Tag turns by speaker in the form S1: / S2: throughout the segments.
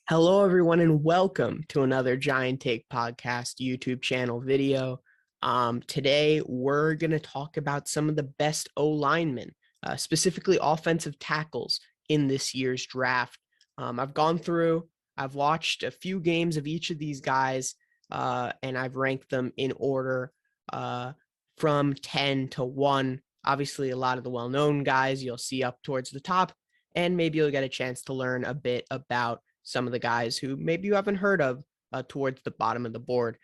S1: Hello, everyone, and welcome to another Giant Take Podcast YouTube channel video. Today, we're going to talk about some of the best O-linemen, specifically offensive tackles in this year's draft. I've watched a few games of each of these guys, and I've ranked them in order from 10 to 1. Obviously, a lot of the well-known guys you'll see up towards the top, and maybe you'll get a chance to learn a bit about some of the guys who maybe you haven't heard of towards the bottom of the board.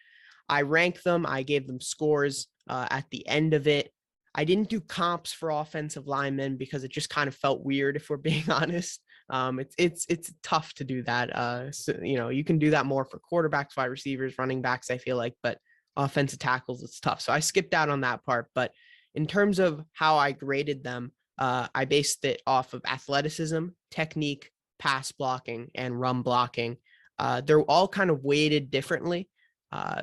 S1: I ranked them. I gave them scores at the end of it. I didn't do comps for offensive linemen because it just kind of felt weird, if we're being honest. It's tough to do that. You can do that more for quarterbacks, wide receivers, running backs, I feel like, but offensive tackles, it's tough. So I skipped out on that part. But in terms of how I graded them, I based it off of athleticism, technique, pass blocking, and run blocking. They're all kind of weighted differently.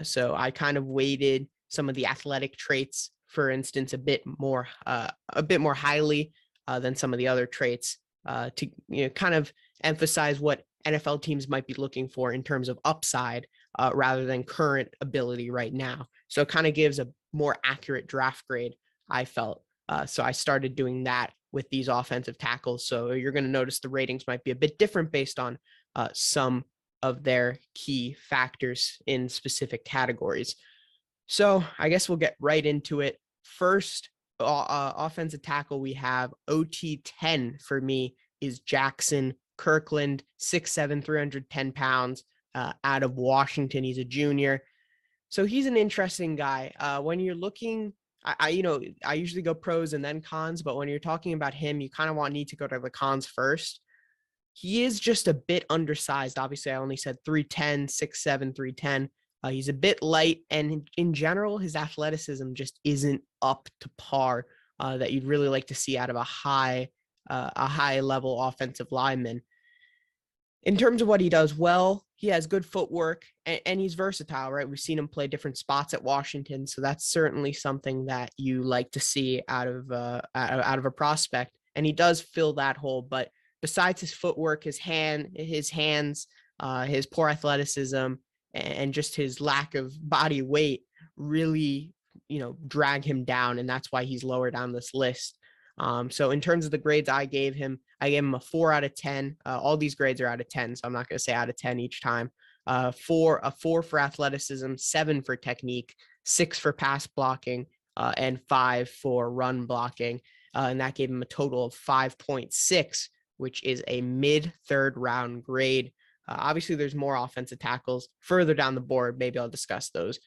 S1: So I kind of weighted some of the athletic traits, for instance, a bit more highly than some of the other traits to kind of emphasize what NFL teams might be looking for in terms of upside rather than current ability right now. So it kind of gives a more accurate draft grade, I felt. So I started doing that with these offensive tackles. So you're going to notice the ratings might be a bit different based on some of their key factors in specific categories. So I guess we'll get right into it. First, offensive tackle we have OT10 for me is Jackson Kirkland, 6'7", 310 pounds, out of Washington. He's a junior. So he's an interesting guy. When you're looking, I usually go pros and then cons, but when you're talking about him, you kind of need to go to the cons first. He is just a bit undersized. Obviously, I only said 310, 6'7", 310. He's a bit light, and in general, his athleticism just isn't up to par that you'd really like to see out of a high level offensive lineman. In terms of what he does well, he has good footwork and he's versatile, right? We've seen him play different spots at Washington, so that's certainly something that you like to see out of a prospect. And he does fill that hole. But besides his footwork, his hands, his poor athleticism, and just his lack of body weight really, drag him down, and that's why he's lower down this list. So in terms of the grades I gave him a 4 out of 10. All these grades are out of 10, so I'm not going to say out of 10 each time. 4 for athleticism, 7 for technique, 6 for pass blocking, and 5 for run blocking. And that gave him a total of 5.6, which is a mid-third round grade. Obviously, there's more offensive tackles further down the board. Maybe I'll discuss those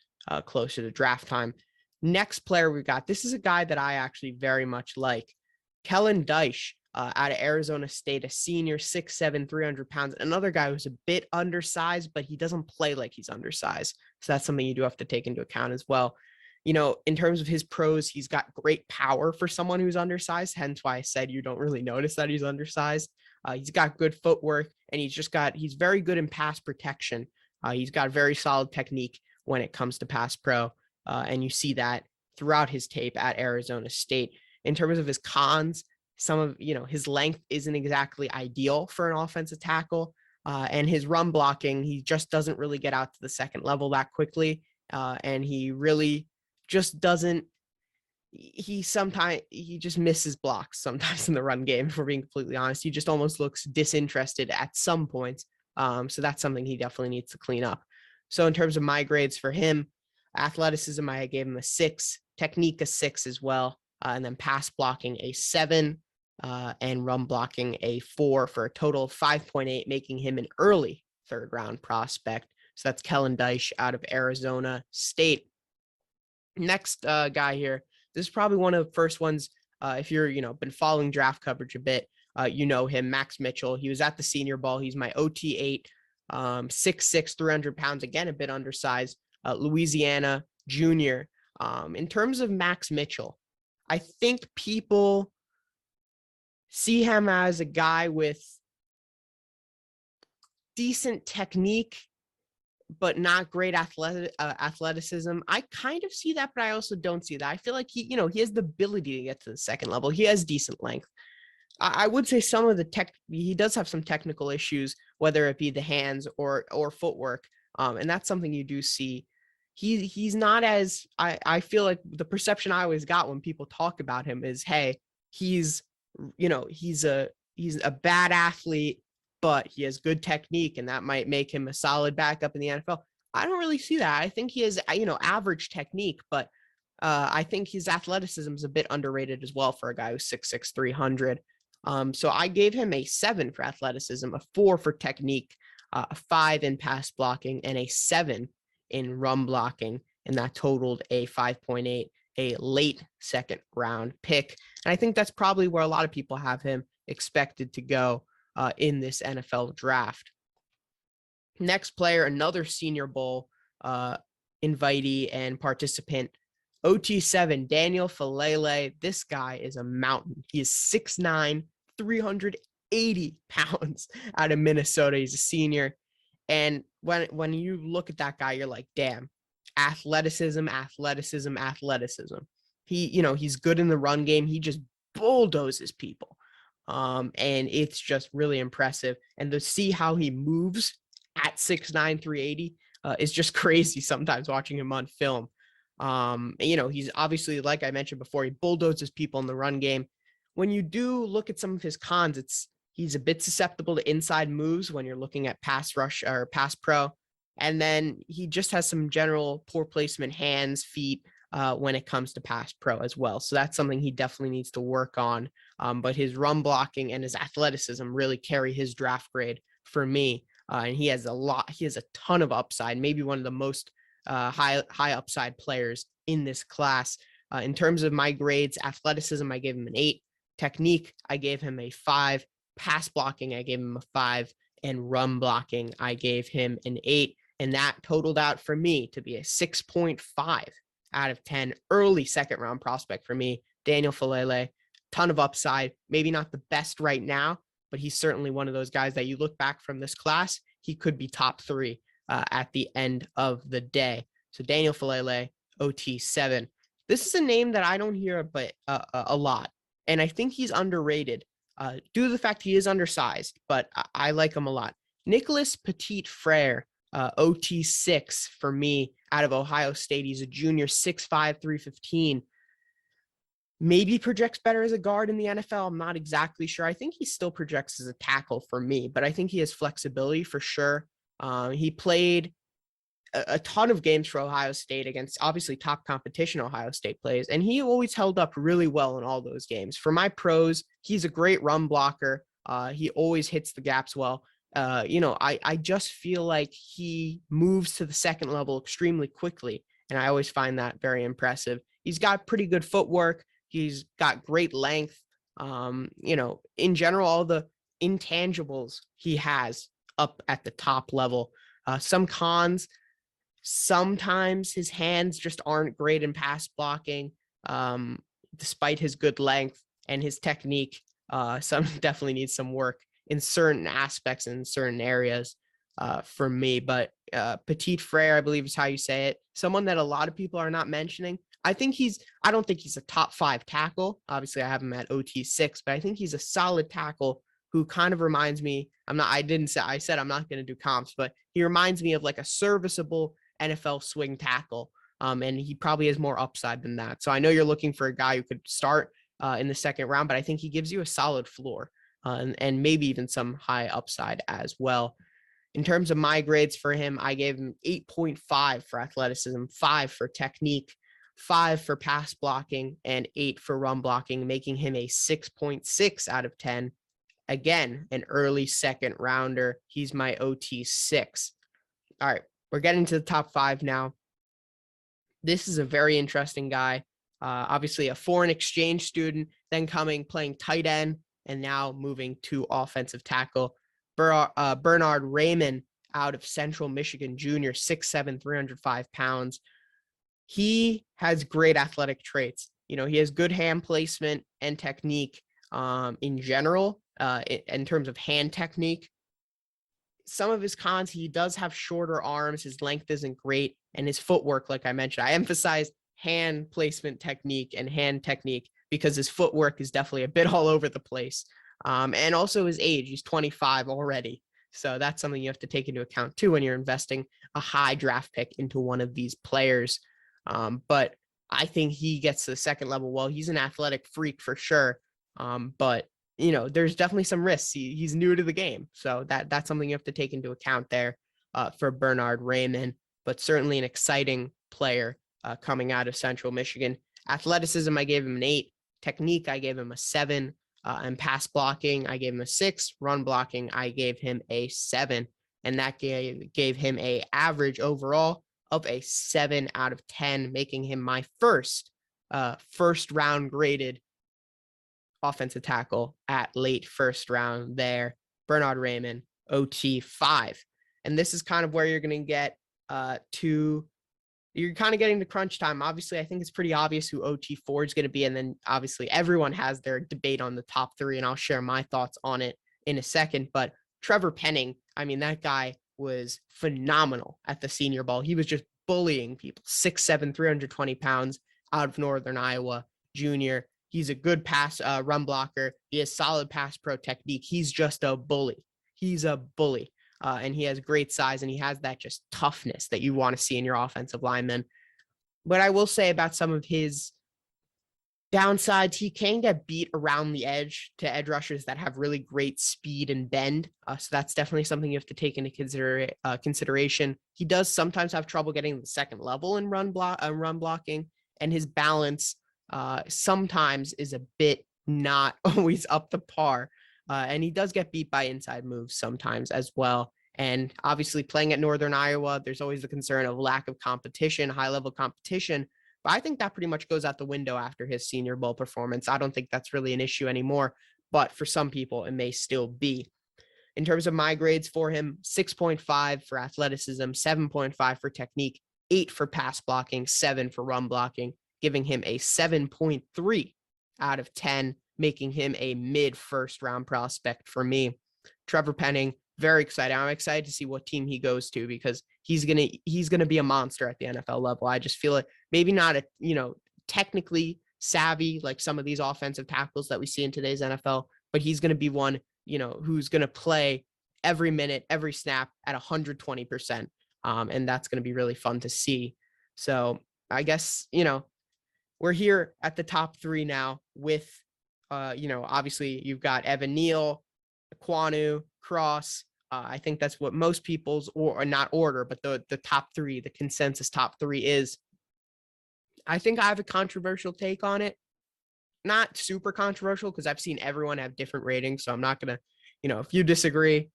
S1: closer to draft time. Next player we got, this is a guy that I actually very much like. Helen Deisch, out of Arizona State, a senior, 6'7", 300 pounds. Another guy who's a bit undersized, but he doesn't play like he's undersized. So that's something you do have to take into account as well. In terms of his pros, he's got great power for someone who's undersized, hence why I said you don't really notice that he's undersized. He's got good footwork, and he's very good in pass protection. He's got very solid technique when it comes to pass pro, and you see that throughout his tape at Arizona State. In terms of his cons, his length isn't exactly ideal for an offensive tackle, and his run blocking, he just doesn't really get out to the second level that quickly, and he really just doesn't. He just misses blocks sometimes in the run game. If we're being completely honest, he just almost looks disinterested at some points. So that's something he definitely needs to clean up. So in terms of my grades for him, athleticism, I gave him a 6, technique a 6 as well, and then pass blocking a 7, and run blocking a 4 for a total of 5.8, making him an early third round prospect. So that's Helen Deisch out of Arizona State. Next guy here, this is probably one of the first ones. If you're, been following draft coverage a bit, him, Max Mitchell. He was at the Senior Bowl. He's my OT8, 6'6", 300 pounds. Again, a bit undersized. Louisiana junior. In terms of Max Mitchell, I think people see him as a guy with decent technique, but not great athleticism. I kind of see that, but I also don't see that. I feel like he has the ability to get to the second level. He has decent length. I would say some of the he does have some technical issues whether it be the hands or footwork. And that's something you do see. He's not as, I feel like the perception I always got when people talk about him is, hey, he's a bad athlete, but he has good technique, and that might make him a solid backup in the NFL. I don't really see that. I think he has, average technique, but I think his athleticism is a bit underrated as well for a guy who's 6'6", 300. So I gave him a 7 for athleticism, a 4 for technique, a 5 in pass blocking, and a 7 in run blocking. And that totaled a 5.8, a late second round pick. And I think that's probably where a lot of people have him expected to go in this NFL draft. Next player, another Senior Bowl invitee and participant, Ot7, Daniel Fellaille. This guy is a mountain. He is 6'9", 380 pounds out of Minnesota. He's a senior. And when you look at that guy, you're like, damn, athleticism. He's good in the run game. He just bulldozes people. And it's just really impressive. And to see how he moves at 6'9", 380 is just crazy sometimes watching him on film. He's obviously, like I mentioned before, he bulldozes people in the run game. When you do look at some of his cons, he's a bit susceptible to inside moves when you're looking at pass rush or pass pro. And then he just has some general poor placement, hands, feet, when it comes to pass pro as well. So that's something he definitely needs to work on. But his run blocking and his athleticism really carry his draft grade for me. And he has a ton of upside, maybe one of the most high upside players in this class. In terms of my grades, athleticism, I gave him an 8. Technique, I gave him a 5. Pass blocking, I gave him a 5. And run blocking, I gave him an 8. And that totaled out for me to be a 6.5 out of 10. Early second round prospect for me. Daniel Fellaille, ton of upside. Maybe not the best right now, but he's certainly one of those guys that you look back from this class, he could be top 3 at the end of the day. So Daniel Fellaille, Ot7. This is a name that I don't hear but a lot, and I think he's underrated due to the fact he is undersized, but I like him a lot. Nicholas Petit Frey, Ot6 for me out of Ohio State. He's a junior, 6'5", 315. Maybe projects better as a guard in the NFL. I'm not exactly sure. I think he still projects as a tackle for me, but I think he has flexibility for sure. He played a ton of games for Ohio State against obviously top competition Ohio State plays, and he always held up really well in all those games. For my pros, he's a great run blocker. He always hits the gaps well. I just feel like he moves to the second level extremely quickly, and I always find that very impressive. He's got pretty good footwork. He's got great length. In general, all the intangibles he has up at the top level. Some cons, sometimes his hands just aren't great in pass blocking, despite his good length and his technique. Some definitely needs some work in certain aspects and certain areas for me. But Petit Frey, I believe is how you say it. Someone that a lot of people are not mentioning. I don't think he's a top 5 tackle. Obviously, I have him at Ot6, but I think he's a solid tackle who kind of reminds me, I said I'm not going to do comps, but he reminds me of like a serviceable NFL swing tackle. And he probably has more upside than that. So I know you're looking for a guy who could start in the second round, but I think he gives you a solid floor and maybe even some high upside as well. In terms of my grades for him, I gave him 8.5 for athleticism, 5 for technique, 5 for pass blocking, and 8 for run blocking, making him a 6.6 out of 10. Again, an early second rounder. He's my Ot6. All right, we're getting to the top 5 now. This is a very interesting guy. Obviously a foreign exchange student, then playing tight end, and now moving to offensive tackle. Bernard Raymond out of Central Michigan, junior, 6'7", 305 pounds. He has great athletic traits. He has good hand placement and technique in general, in terms of hand technique. Some of his cons, he does have shorter arms. His length isn't great. And his footwork, like I mentioned, I emphasize hand placement technique and hand technique because his footwork is definitely a bit all over the place. And also his age, he's 25 already. So that's something you have to take into account too when you're investing a high draft pick into one of these players. But I think he gets to the second level. Well, he's an athletic freak for sure. But there's definitely some risks. He's new to the game. So that's something you have to take into account there for Bernhard Raymond, but certainly an exciting player coming out of Central Michigan. Athleticism, I gave him an 8. Technique, I gave him a 7. And pass blocking, I gave him a 6. Run blocking, I gave him a 7. And that gave him a average overall of a 7 out of 10, making him my first round graded offensive tackle at late first round there. Bernhard Raymond, OT5. And this is kind of where you're going to get you're kind of getting to crunch time. Obviously, I think it's pretty obvious who OT4 is going to be. And then obviously everyone has their debate on the top 3, and I'll share my thoughts on it in a second. But Trevor Penning, I mean, that guy was phenomenal at the Senior Bowl. He was just bullying people. 6'7", 320 pounds, out of Northern Iowa, junior. He's a good pass run blocker. He has solid pass pro technique. He's just a bully. He's a bully. And he has great size, and he has that just toughness that you want to see in your offensive lineman. But I will say about some of his downsides, he can get beat around the edge to edge rushers that have really great speed and bend. So that's definitely something you have to take into consideration. He does sometimes have trouble getting the second level in run blocking, and his balance sometimes is a bit not always up to par. And he does get beat by inside moves sometimes as well. And obviously playing at Northern Iowa, there's always the concern of lack of competition, high-level competition. But I think that pretty much goes out the window after his Senior Bowl performance. I don't think that's really an issue anymore. But for some people, it may still be. In terms of my grades for him, 6.5 for athleticism, 7.5 for technique, 8 for pass blocking, 7 for run blocking, giving him a 7.3 out of 10, making him a mid-first round prospect for me. Trevor Penning, very excited. I'm excited to see what team he goes to, because he's gonna be a monster at the NFL level. I just feel it. Maybe not technically savvy like some of these offensive tackles that we see in today's NFL, but he's gonna be one who's gonna play every minute, every snap at 120%, and that's gonna be really fun to see. So I guess we're here at the top 3 now with obviously you've got Evan Neal, Akwanu, Cross. I think that's what most people's, or not order, but the top 3, the consensus top 3 is. I think I have a controversial take on it. Not super controversial, because I've seen everyone have different ratings. So I'm not going to, if you disagree,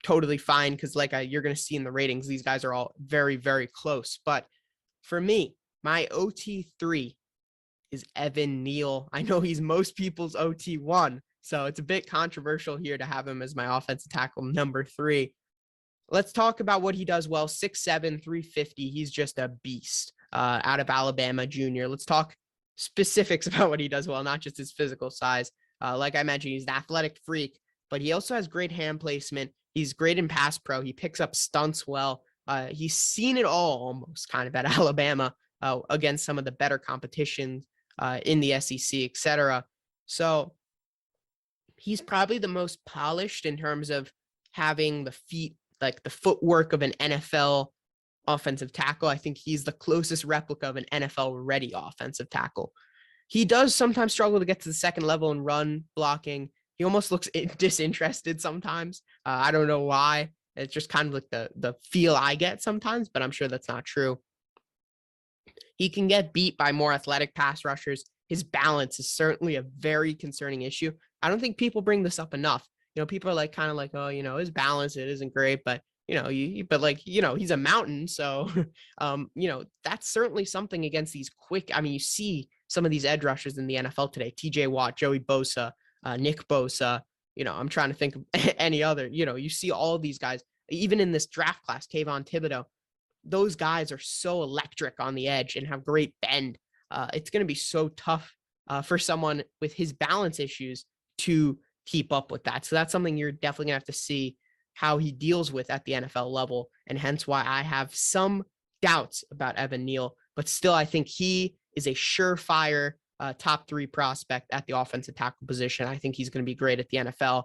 S1: totally fine. Because you're going to see in the ratings, these guys are all very, very close. But for me, my OT3 is Evan Neal. I know he's most people's OT1, so it's a bit controversial here to have him as my offensive tackle number 3. Let's talk about what he does well. 6'7", 350. He's just a beast out of Alabama, junior. Let's talk specifics about what he does well, not just his physical size. Like I mentioned, he's an athletic freak, but he also has great hand placement. He's great in pass pro. He picks up stunts well. He's seen it all almost kind of at Alabama against some of the better competition in the SEC, etc. So he's probably the most polished in terms of having the feet, like the footwork of an NFL offensive tackle. I think he's the closest replica of an NFL-ready offensive tackle. He does sometimes struggle to get to the second level in run blocking. He almost looks disinterested sometimes. I don't know why. It's just kind of like the feel I get sometimes, but I'm sure that's not true. He can get beat by more athletic pass rushers. His balance is certainly a very concerning issue. I don't think people bring this up enough. People are kind of like, oh, his balance, it isn't great, but he's a mountain. So, that's certainly something against these quick. I mean, you see some of these edge rushers in the NFL today, TJ Watt, Joey Bosa, Nick Bosa, I'm trying to think of any other, you see all of these guys, even in this draft class, Kayvon Thibodeau. Those guys are so electric on the edge and have great bend. It's going to be so tough for someone with his balance issues to keep up with that. So that's something you're definitely going to have to see how he deals with at the NFL level. And hence why I have some doubts about Evan Neal, but still I think he is a surefire top 3 prospect at the offensive tackle position. I think he's going to be great at the NFL.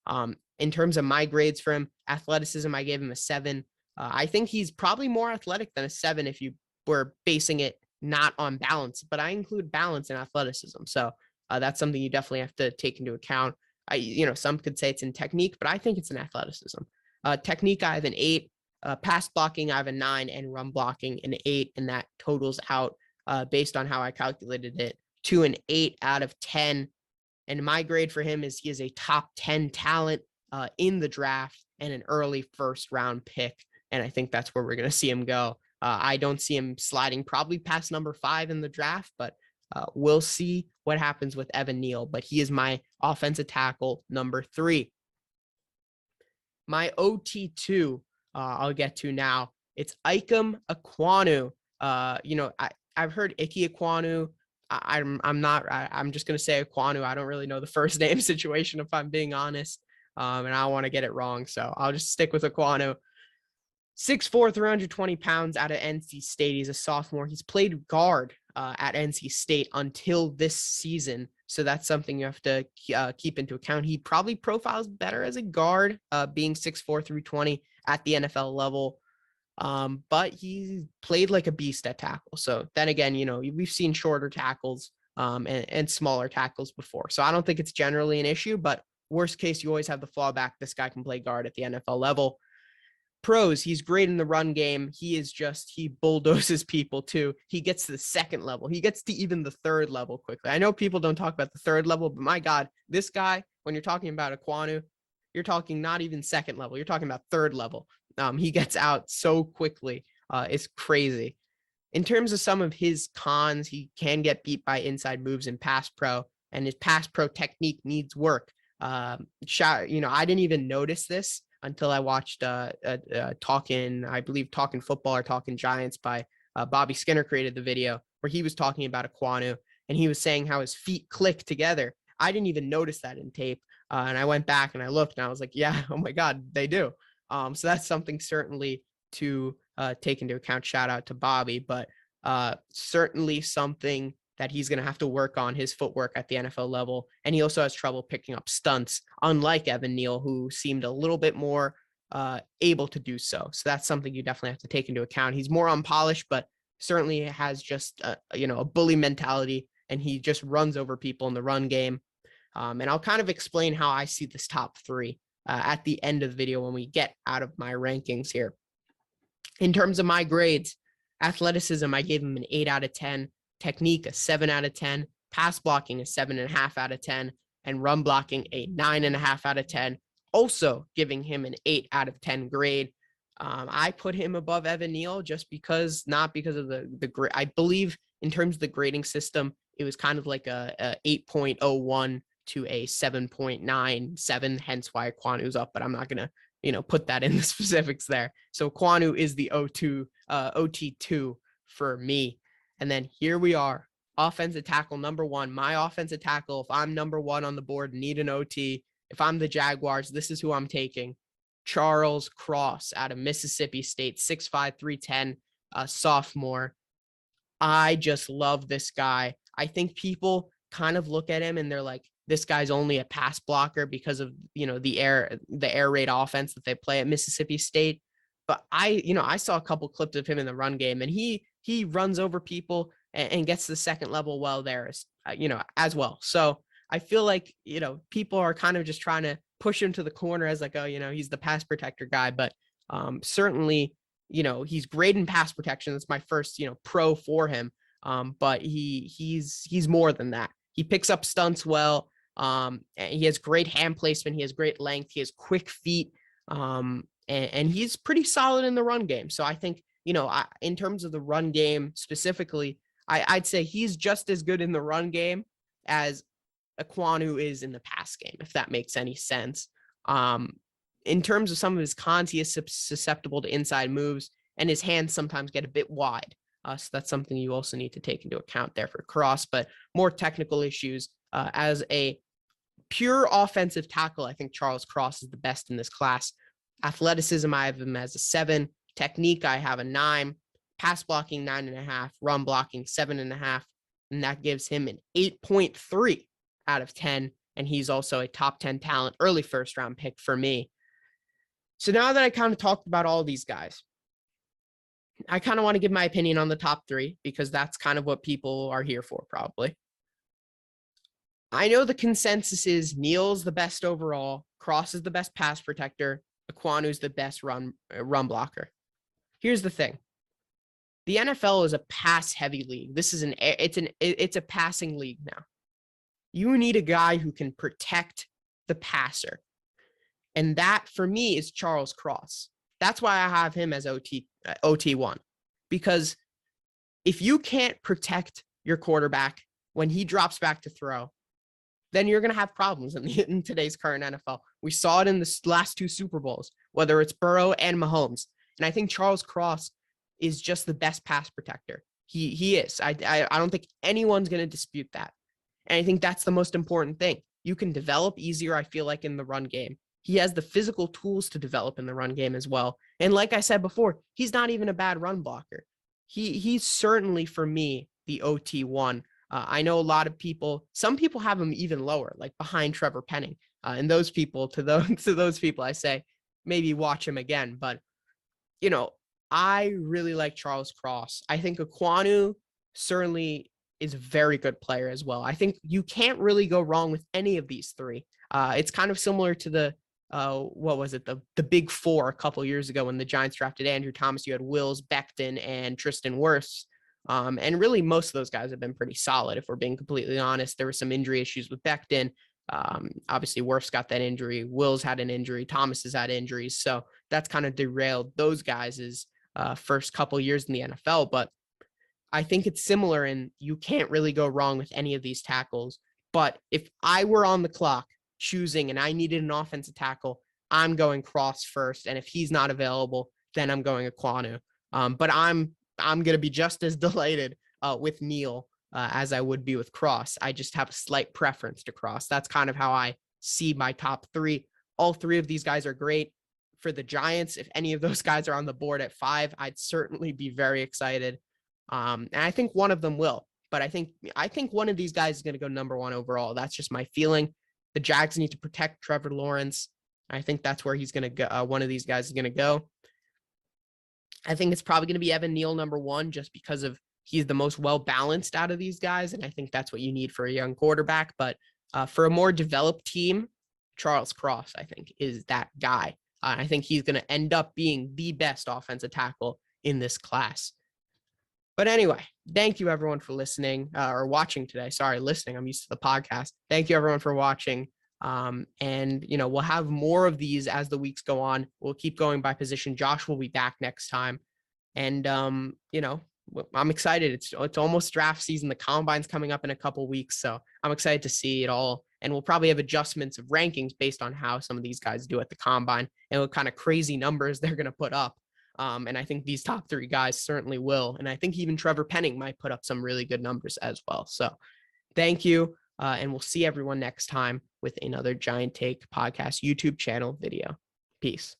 S1: In terms of my grades for him, athleticism, I gave him a 7. I think he's probably more athletic than a 7 if you were basing it not on balance, but I include balance and athleticism. So that's something you definitely have to take into account. Some could say it's in technique, but I think it's in athleticism. Technique, I have an 8. Pass blocking, I have a 9, and run blocking an 8, and that totals out based on how I calculated it to an 8 out of 10. And my grade for him is he is a top 10 talent in the draft and an early first round pick. And I think that's where we're going to see him go. I don't see him sliding probably past number 5 in the draft, but we'll see what happens with Evan Neal. But he is my offensive tackle number 3. My OT2, I'll get to now. It's Ikem Akwanu. I've heard Ikem Akwanu. I'm just going to say Akwanu. I don't really know the first name situation, if I'm being honest. And I don't want to get it wrong. So I'll just stick with Akwanu. 6'4", 320 pounds out of NC State. He's a sophomore. He's played guard at NC State until this season. So that's something you have to keep into account. He probably profiles better as a guard, being 6'4", 320 at the NFL level. But he played like a beast at tackle. So then again, we've seen shorter tackles and smaller tackles before. So I don't think it's generally an issue, but worst case, you always have the fallback. This guy can play guard at the NFL level. Pros, he's great in the run game. He bulldozes people too. He gets to the second level. He gets to even the third level quickly. I know people don't talk about the third level, but my God, this guy, when you're talking about Akwanu, you're talking not even second level. You're talking about third level. He gets out so quickly. It's crazy. In terms of some of his cons, he can get beat by inside moves in pass pro, and his pass pro technique needs work. I didn't even notice this until I watched Talking Football or Talking Giants by Bobby Skinner created the video where he was talking about Akwanu, and he was saying how his feet click together. I didn't even notice that in tape. And I went back and I looked and I was like, yeah, oh my God, they do. So that's something certainly to take into account. Shout out to Bobby, but certainly something that he's going to have to work on his footwork at the NFL level. And he also has trouble picking up stunts, unlike Evan Neal, who seemed a little bit more able to do so. So that's something you definitely have to take into account. He's more unpolished, but certainly has just a bully mentality, and he just runs over people in the run game. And I'll kind of explain how I see this top 3 at the end of the video when we get out of my rankings here. In terms of my grades, athleticism, I gave him an 8 out of 10. Technique, a 7 out of 10. Pass blocking, a 7.5 out of 10. And run blocking, a 9.5 out of 10. Also giving him an 8 out of 10 grade. I put him above Evan Neal not because of the grade. I believe in terms of the grading system, it was kind of like a 8.01 to a 7.97, hence why Akwanu's up, but I'm not going to, put that in the specifics there. So Akwanu is the OT2 for me. And then here we are, offensive tackle number 1. My offensive tackle, if I'm number 1 on the board, need an OT. If I'm the Jaguars, this is who I'm taking. Charles Cross out of Mississippi State, 6'5", 310, sophomore. I just love this guy. I think people kind of look at him and they're like, this guy's only a pass blocker because of, the air raid offense that they play at Mississippi State. But I saw a couple clips of him in the run game, and he runs over people and gets the second level well there, as well. So I feel like, people are kind of just trying to push him to the corner as like, oh, he's the pass protector guy. But certainly, he's great in pass protection. That's my first, pro for him. But he's more than that. He picks up stunts well. And he has great hand placement. He has great length. He has quick feet. And he's pretty solid in the run game. So I think, in terms of the run game specifically, I'd say he's just as good in the run game as Akwanu is in the pass game, if that makes any sense. In terms of some of his cons, he is susceptible to inside moves, and his hands sometimes get a bit wide. So that's something you also need to take into account there for Cross, but more technical issues. As a pure offensive tackle, I think Charles Cross is the best in this class. Athleticism, I have him as a 7. Technique, I have a 9. Pass blocking, 9.5. Run blocking, 7.5. And that gives him an 8.3 out of 10. and he's also a top 10 talent, early first round pick for me. So now that I kind of talked about all these guys, I kind of want to give my opinion on the top three because that's kind of what people are here for, probably. I know the consensus is Neal's the best overall, Cross is the best pass protector, Akwanu's the best run blocker. Here's the thing. The NFL is a pass-heavy league. It's a passing league now. You need a guy who can protect the passer. And that, for me, is Charles Cross. That's why I have him as OT1. Because if you can't protect your quarterback when he drops back to throw, then you're going to have problems in today's current NFL. We saw it in the last two Super Bowls, whether it's Burrow and Mahomes. And I think Charles Cross is just the best pass protector. He is. I don't think anyone's going to dispute that. And I think that's the most important thing. You can develop easier, I feel like, in the run game. He has the physical tools to develop in the run game as well. And like I said before, he's not even a bad run blocker. He's certainly, for me, the OT1. I know a lot of people, some people have him even lower, like behind Trevor Penning. And those people, to those people, I say, maybe watch him again. But, you know, I really like Charles Cross. I think Akwanu certainly is a very good player as well. I think you can't really go wrong with any of these three. It's kind of similar to the, what was it? The big four a couple years ago when the Giants drafted Andrew Thomas. You had Wills, Becton, and Tristan Wirfs. And really most of those guys have been pretty solid. If we're being completely honest, there were some injury issues with Becton. Obviously Wirfs got that injury. Wills had an injury. Thomas has had injuries. So that's kind of derailed those guys' first couple years in the NFL. But I think it's similar, and you can't really go wrong with any of these tackles. But if I were on the clock choosing and I needed an offensive tackle, I'm going Cross first. And if he's not available, then I'm going Akwanu. But I'm going to be just as delighted with Neal as I would be with Cross. I just have a slight preference to Cross. That's kind of how I see my top three. All three of these guys are great. For the Giants, if any of those guys are on the board at 5, I'd certainly be very excited. And I think one of them will, but I think one of these guys is going to go number 1 overall. That's just my feeling. The Jags need to protect Trevor Lawrence. I think that's where he's going to go. One of these guys is going to go. I think it's probably going to be Evan Neal number 1, just because of he's the most well-balanced out of these guys. And I think that's what you need for a young quarterback. But for a more developed team, Charles Cross, I think, is that guy. I think he's going to end up being the best offensive tackle in this class. But anyway, thank you everyone for listening or watching today. Sorry, listening. I'm used to the podcast. Thank you everyone for watching. And, you know, we'll have more of these as the weeks go on. We'll keep going by position. Josh will be back next time. And, you know, I'm excited. It's almost draft season. The combine's coming up in a couple weeks. So I'm excited to see it all. And we'll probably have adjustments of rankings based on how some of these guys do at the combine and what kind of crazy numbers they're going to put up. And I think these top 3 guys certainly will. And I think even Trevor Penning might put up some really good numbers as well. So thank you. And we'll see everyone next time with another Giant Take podcast YouTube channel video. Peace.